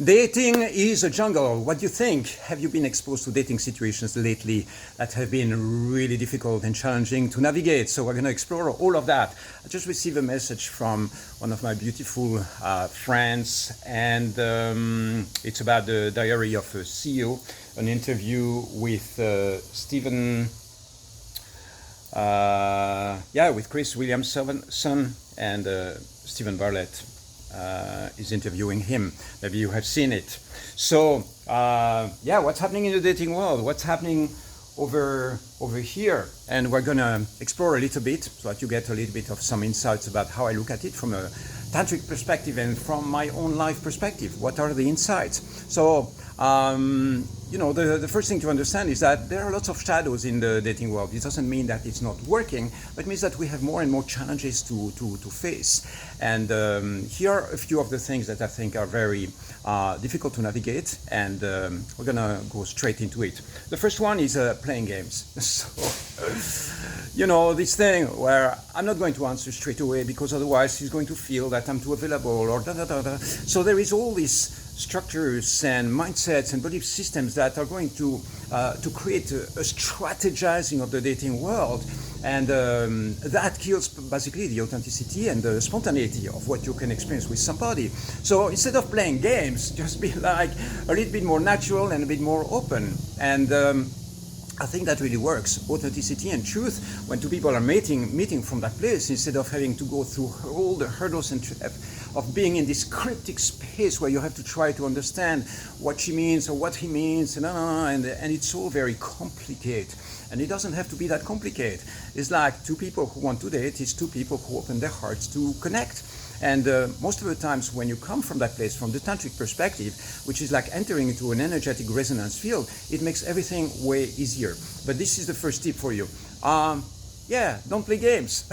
Dating is a jungle. What do you think? Have you been exposed to dating situations lately that have been really difficult and challenging to navigate? So we're going to explore all of that. I just received a message from one of my beautiful friends, and it's about the Diary of a CEO, an interview with Stephen, with Chris Williamson and Stephen Bartlett. Is interviewing him. Maybe you have seen it. So what's happening in the dating world? What's happening over here? And we're gonna explore a little bit so that you get a little bit of some insights about how I look at it from a tantric perspective and from my own life perspective. What are the insights? So the first thing to understand is that there are lots of shadows in the dating world. It doesn't mean that it's not working, but it means that we have more and more challenges to face. And here are a few of the things that I think are very difficult to navigate, and we're gonna go straight into it. The first one is playing games. So, this thing where I'm not going to answer straight away because otherwise he's going to feel that I'm too available or da. So there is all these structures and mindsets and belief systems that are going to create a strategizing of the dating world, and that kills basically the authenticity and the spontaneity of what you can experience with somebody. So instead of playing games, just be like a little bit more natural and a bit more open, and I think that really works. Authenticity and truth, when two people are meeting from that place, instead of having to go through all the hurdles and of being in this cryptic space where you have to try to understand what she means or what he means, and it's all very complicated. And it doesn't have to be that complicated. It's like two people who want to date, it's two people who open their hearts to connect. And most of the times when you come from that place, from the tantric perspective, which is like entering into an energetic resonance field, it makes everything way easier. But this is the first tip for you. Don't play games.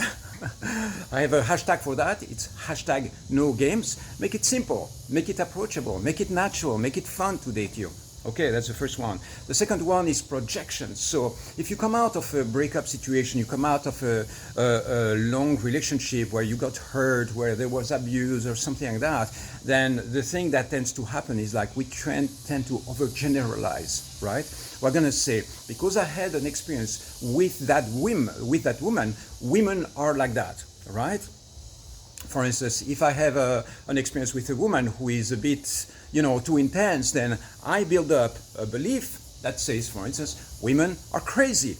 I have a hashtag for that. It's hashtag no games. Make it simple, make it approachable, make it natural, make it fun to date you. Okay, that's the first one. The second one is projections. So if you come out of a breakup situation, you come out of a long relationship where you got hurt, where there was abuse or something like that, then the thing that tends to happen is like we tend to overgeneralize, right? We're gonna say, because I had an experience with that woman, women are like that, right? For instance, if I have an experience with a woman who is a bit, too intense, then I build up a belief that says, for instance, women are crazy.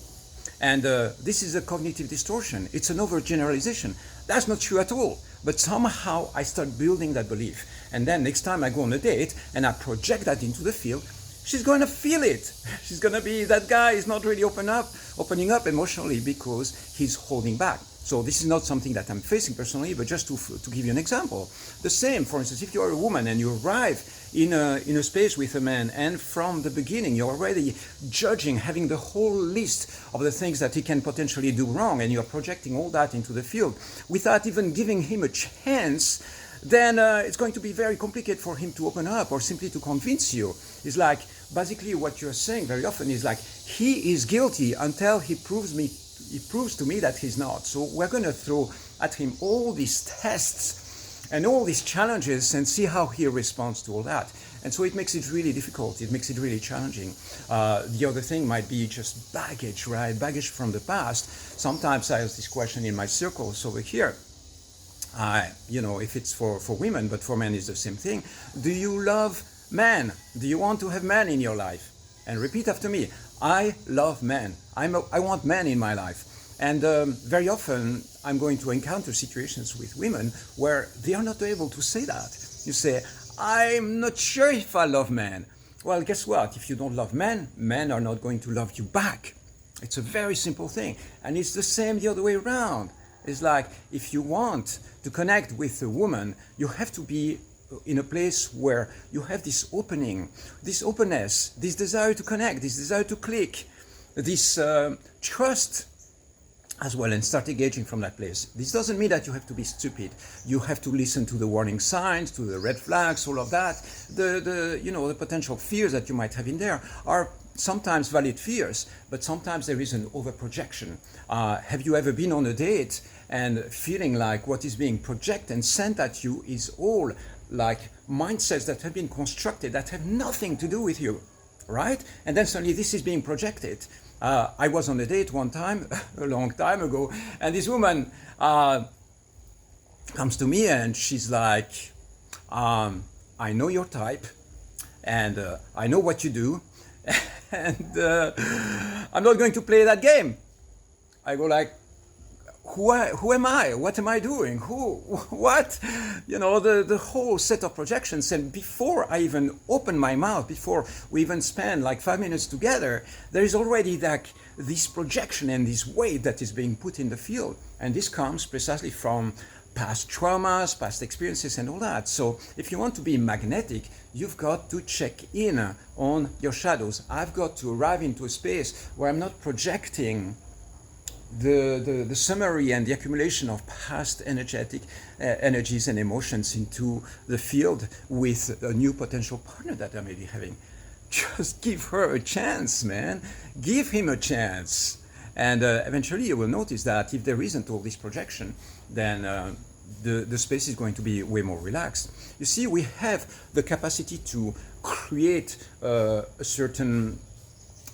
And this is a cognitive distortion. It's an overgeneralization. That's not true at all. But somehow I start building that belief. And then next time I go on a date and I project that into the field, she's going to feel it. She's going to be, that guy is not really opening up emotionally because he's holding back. So this is not something that I'm facing personally, but just to give you an example. The same, for instance, if you're a woman and you arrive in a space with a man, and from the beginning you're already judging, having the whole list of the things that he can potentially do wrong, and you're projecting all that into the field without even giving him a chance, then it's going to be very complicated for him to open up or simply to convince you. It's like, basically what you're saying very often is like, he is guilty until he proves to me that he's not. So we're going to throw at him all these tests and all these challenges and see how he responds to all that. And so it makes it really difficult. It makes it really challenging. The other thing might be just baggage, right? Baggage from the past. Sometimes I ask this question in my circles over here. If it's for women, but for men it's the same thing. Do you love men? Do you want to have men in your life? And repeat after me. I love men. I want men in my life. And very often I'm going to encounter situations with women where they are not able to say that. You say, I'm not sure if I love men. Well, guess what? If you don't love men, men are not going to love you back. It's a very simple thing. And it's the same the other way around. It's like, if you want to connect with a woman, you have to be in a place where you have this opening, this openness, this desire to connect, this desire to click, this trust as well, and start engaging from that place. This doesn't mean that you have to be stupid. You have to listen to the warning signs, to the red flags, all of that. The potential fears that you might have in there are sometimes valid fears, but sometimes there is an overprojection. Have you ever been on a date and feeling like what is being projected and sent at you is all like mindsets that have been constructed that have nothing to do with you, right? And then suddenly this is being projected. I was on a date one time, a long time ago, and this woman comes to me and she's like, I know your type, and I know what you do, and I'm not going to play that game. I go like, who am I? What am I doing? What? You know, the whole set of projections. And before I even open my mouth, before we even spend like 5 minutes together, there is already like this projection and this weight that is being put in the field. And this comes precisely from past traumas, past experiences, and all that. So if you want to be magnetic, you've got to check in on your shadows. I've got to arrive into a space where I'm not projecting the summary and the accumulation of past energetic energies and emotions into the field with a new potential partner that I may be having. Just give her a chance, man. Give him a chance. And eventually you will notice that if there isn't all this projection, then the space is going to be way more relaxed. You see, we have the capacity to create a certain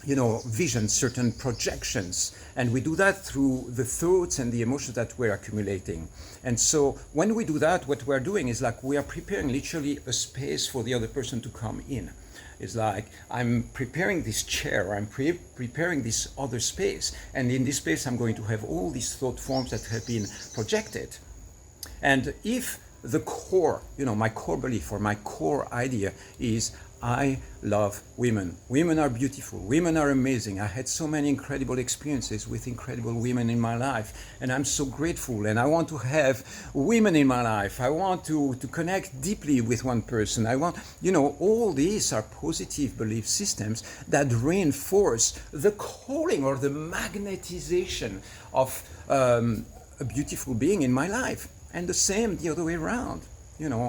vision, certain projections. And we do that through the thoughts and the emotions that we're accumulating. And so when we do that, what we're doing is like we are preparing literally a space for the other person to come in. It's like I'm preparing this chair, I'm preparing this other space. And in this space, I'm going to have all these thought forms that have been projected. And if the core, my core belief or my core idea is I love women. Women are beautiful. Women are amazing. I had so many incredible experiences with incredible women in my life. And I'm so grateful. And I want to have women in my life. I want to connect deeply with one person. I want, all these are positive belief systems that reinforce the calling or the magnetization of a beautiful being in my life. And the same the other way around.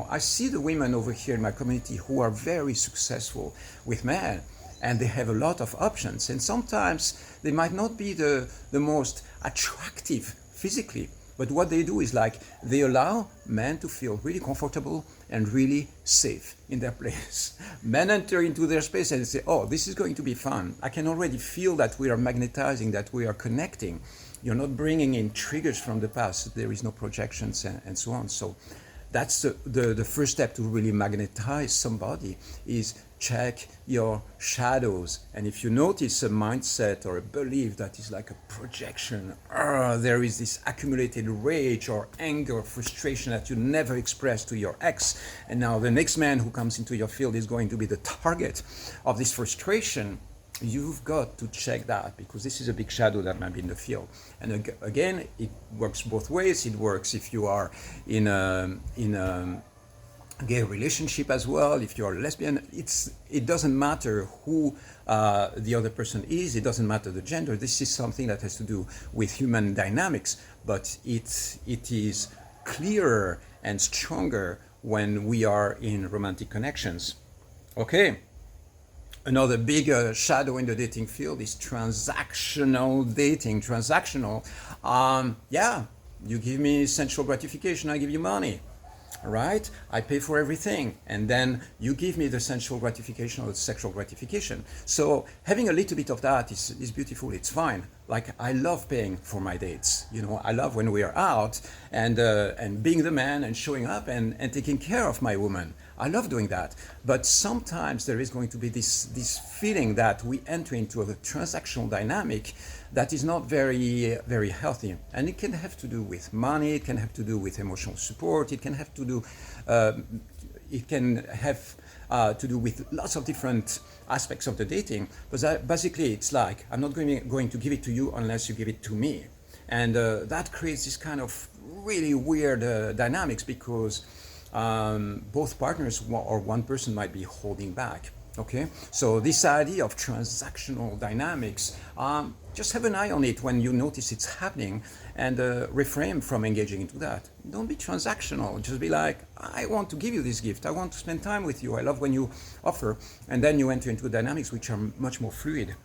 I see the women over here in my community who are very successful with men, and they have a lot of options. And sometimes they might not be the most attractive physically, but what they do is like they allow men to feel really comfortable and really safe in their place. Men enter into their space and say, oh, this is going to be fun. I can already feel that we are magnetizing, that we are connecting. You're not bringing in triggers from the past. There is no projections and so on. So that's the first step to really magnetize somebody is check your shadows. And if you notice a mindset or a belief that is like a projection, there is this accumulated rage or anger or frustration that you never expressed to your ex, and now the next man who comes into your field is going to be the target of this frustration, you've got to check that, because this is a big shadow that might be in the field. And again, it works both ways. It works if you are in a gay relationship as well. If you are a lesbian, it doesn't matter who the other person is. It doesn't matter the gender. This is something that has to do with human dynamics, but it is clearer and stronger when we are in romantic connections. Okay. Another big shadow in the dating field is transactional dating. Transactional, you give me sensual gratification, I give you money, right? I pay for everything, and then you give me the sensual gratification or the sexual gratification. So having a little bit of that is beautiful, it's fine. Like I love paying for my dates. I love when we are out and being the man and showing up and taking care of my woman. I love doing that. But sometimes there is going to be this feeling that we enter into a transactional dynamic that is not very, very healthy. And it can have to do with money, it can have to do with emotional support, it can have to do with lots of different aspects of the dating. But basically it's like, I'm not going to give it to you unless you give it to me. And that creates this kind of really weird dynamics, because both partners or one person might be holding back. Okay, so this idea of transactional dynamics, just have an eye on it when you notice it's happening, and refrain from engaging into that. Don't be transactional. Just be like, I want to give you this gift. I want to spend time with you. I love when you offer, and then you enter into dynamics which are much more fluid.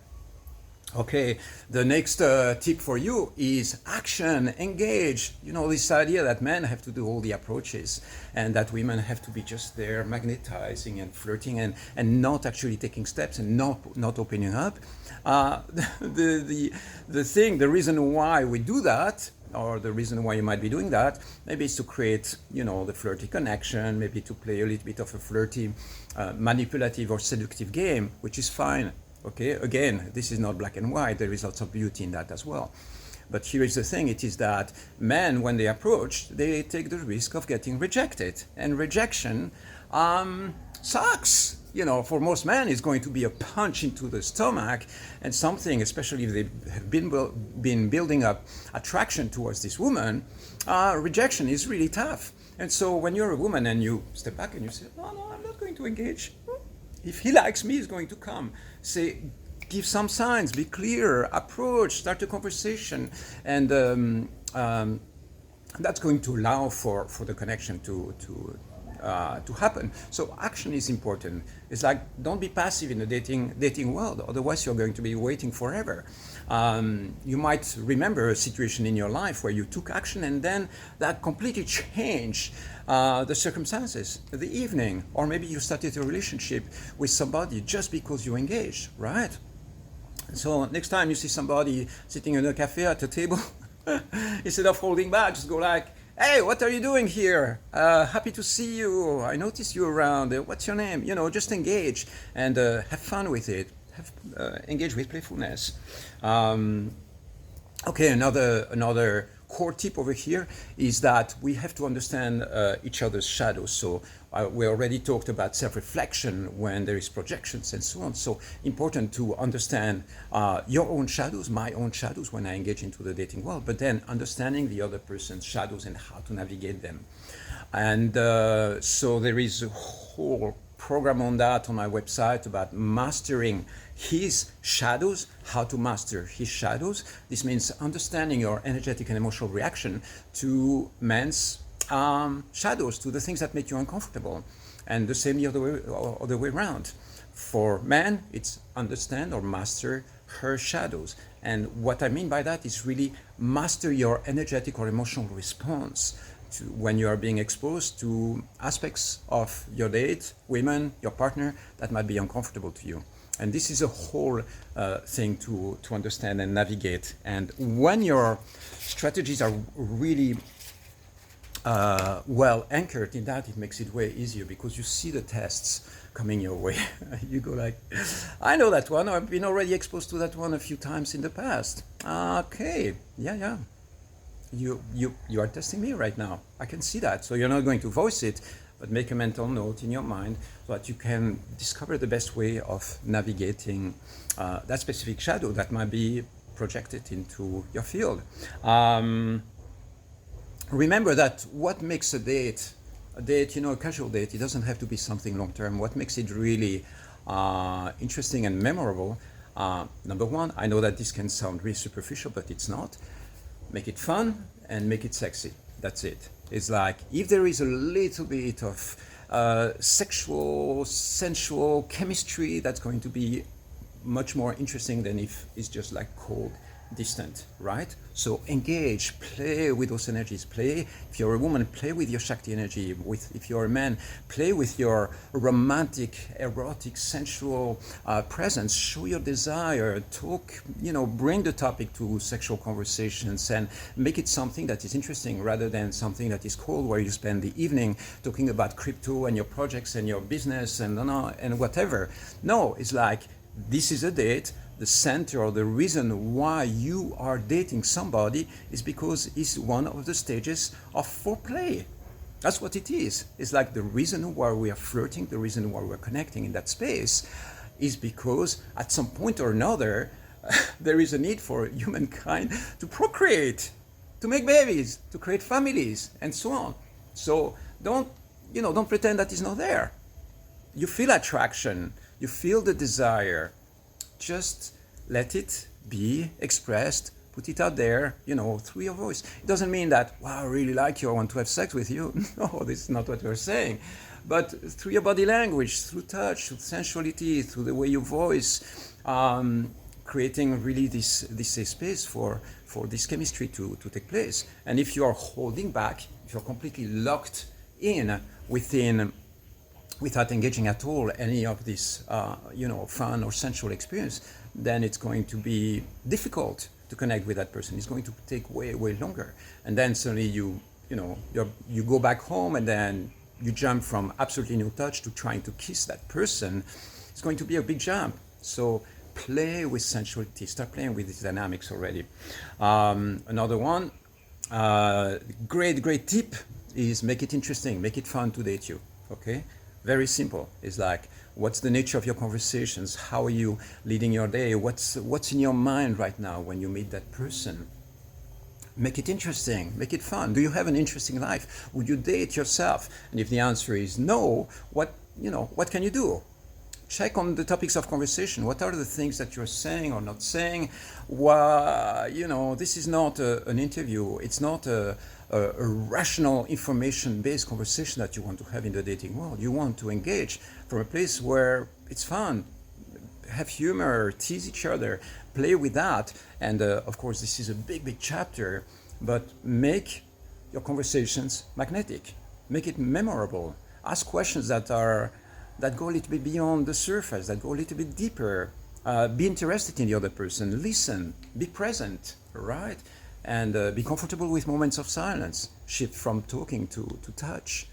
Okay, the next tip for you is action, engage. You know, this idea that men have to do all the approaches and that women have to be just there magnetizing and flirting and not actually taking steps and not opening up. The reason why we do that, or the reason why you might be doing that, maybe is to create, you know, the flirty connection, maybe to play a little bit of a flirty, manipulative or seductive game, which is fine. Okay, again, this is not black and white. There is lots of beauty in that as well. But here is the thing, it is that men, when they approach, they take the risk of getting rejected. And rejection sucks. You know, for most men, it's going to be a punch into the stomach and something, especially if they have been building up attraction towards this woman, rejection is really tough. And so when you're a woman and you step back and you say, no, I'm not going to engage. If he likes me, he's going to come. Say, give some signs, be clear, approach, start a conversation, and that's going to allow for the connection to happen. So action is important. It's like, don't be passive in the dating world, otherwise you're going to be waiting forever. You might remember a situation in your life where you took action and then that completely changed the circumstances, the evening, or maybe you started a relationship with somebody just because you engaged, right? So next time you see somebody sitting in a cafe at a table, instead of holding back, just go like, hey, what are you doing here? Happy to see you. I noticed you around. What's your name? You know, just engage and have fun with it. Engage with playfulness. Okay, another core tip over here is that we have to understand each other's shadows. So we already talked about self-reflection when there is projections and so on. So important to understand your own shadows, my own shadows when I engage into the dating world, but then understanding the other person's shadows and how to navigate them. And so there is a whole program on that on my website about mastering his shadows, how to master his shadows. This means understanding your energetic and emotional reaction to men's shadows, to the things that make you uncomfortable. And the same the other way around. For men, it's understand or master her shadows. And what I mean by that is really master your energetic or emotional response to when you are being exposed to aspects of your date, women, your partner, that might be uncomfortable to you. And this is a whole thing to understand and navigate. And when your strategies are really well anchored in that, it makes it way easier because you see the tests coming your way. You go like, I know that one, I've been already exposed to that one a few times in the past. Okay, yeah. You are testing me right now. I can see that. So you're not going to voice it, but make a mental note in your mind so that you can discover the best way of navigating that specific shadow that might be projected into your field. Remember that what makes a date, you know, a casual date, it doesn't have to be something long term. What makes it really interesting and memorable, number one, I know that this can sound really superficial, but it's not. Make it fun and make it sexy. That's it. It's like if there is a little bit of sexual, sensual chemistry, that's going to be much more interesting than if it's just like cold, distant, right? So engage, play with those energies, play. If you're a woman, play with your Shakti energy. If you're a man, play with your romantic, erotic, sensual presence. Show your desire, talk, you know, bring the topic to sexual conversations and make it something that is interesting rather than something that is cold where you spend the evening talking about crypto and your projects and your business and whatever. No, it's like, this is a date. The center or the reason why you are dating somebody is because it's one of the stages of foreplay. That's what it is. It's like the reason why we are flirting, the reason why we're connecting in that space is because at some point or another, there is a need for humankind to procreate, to make babies, to create families, and so on. So don't pretend that it's not there. You feel attraction, you feel the desire. Just let it be expressed, put it out there, you know, through your voice. It doesn't mean that, wow, I really like you, I want to have sex with you. No, this is not what we're saying. But through your body language, through touch, through sensuality, through the way you voice, creating really this safe space for this chemistry to take place. And if you are holding back, if you're completely locked in within, without engaging at all any of this fun or sensual experience, then it's going to be difficult to connect with that person. It's going to take way longer, and then suddenly you go back home, and then you jump from absolutely no touch to trying to kiss that person. It's going to be a big jump. So play with sensuality, start playing with these dynamics already. Another one, great tip is make it interesting, make it fun to date you. Okay, very simple. It's like, what's the nature of your conversations? How are you leading your day? What's in your mind right now when you meet that person? Make it interesting, make it fun. Do you have an interesting life? Would you date yourself? And if the answer is no, what can you do? Check on the topics of conversation. What are the things that you're saying or not saying? This is not an interview. It's not a rational, information-based conversation that you want to have in the dating world. You want to engage from a place where it's fun, have humor, tease each other, play with that. And of course, this is a big chapter, but make your conversations magnetic, make it memorable. Ask questions that go a little bit beyond the surface, that go a little bit deeper. Be interested in the other person, listen, be present, right? And be comfortable with moments of silence. Shift from talking to touch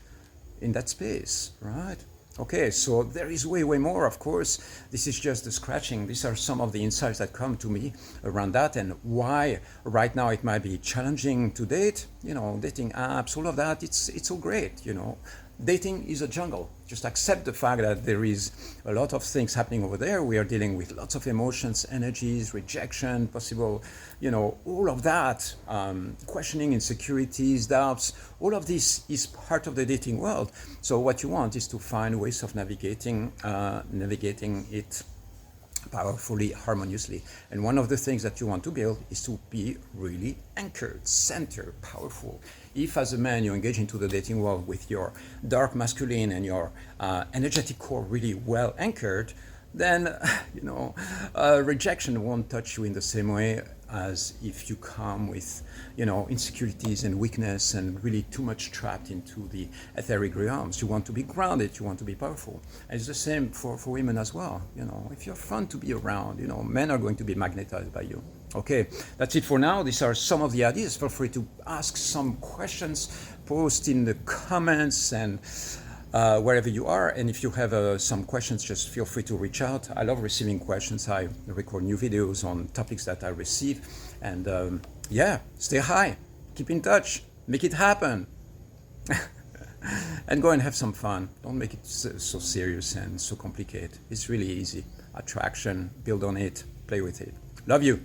in that space, right? Okay, so there is way more, of course. This is just the scratching. These are some of the insights that come to me around that, and why right now it might be challenging to date, dating apps, all of that, it's all great, Dating is a jungle. Just accept the fact that there is a lot of things happening over there. We are dealing with lots of emotions, energies, rejection, possible, all of that, questioning, insecurities, doubts. All of this is part of the dating world. So what you want is to find ways of navigating it powerfully, harmoniously. And one of the things that you want to build is to be really anchored, centered, powerful. If as a man you engage into the dating world with your dark masculine and your energetic core really well anchored, then rejection won't touch you in the same way as if you come with insecurities and weakness and really too much trapped into the etheric realms. You want to be grounded, you want to be powerful. And it's the same for women as well. If you're fun to be around, men are going to be magnetized by you. Okay, that's it for now. These are some of the ideas. Feel free to ask some questions, post in the comments, and wherever you are. And if you have some questions, just feel free to reach out. I love receiving questions. I record new videos on topics that I receive. And stay high, keep in touch, make it happen. And go and have some fun. Don't make it so serious and so complicated. It's really easy. Attraction, build on it, play with it. Love you.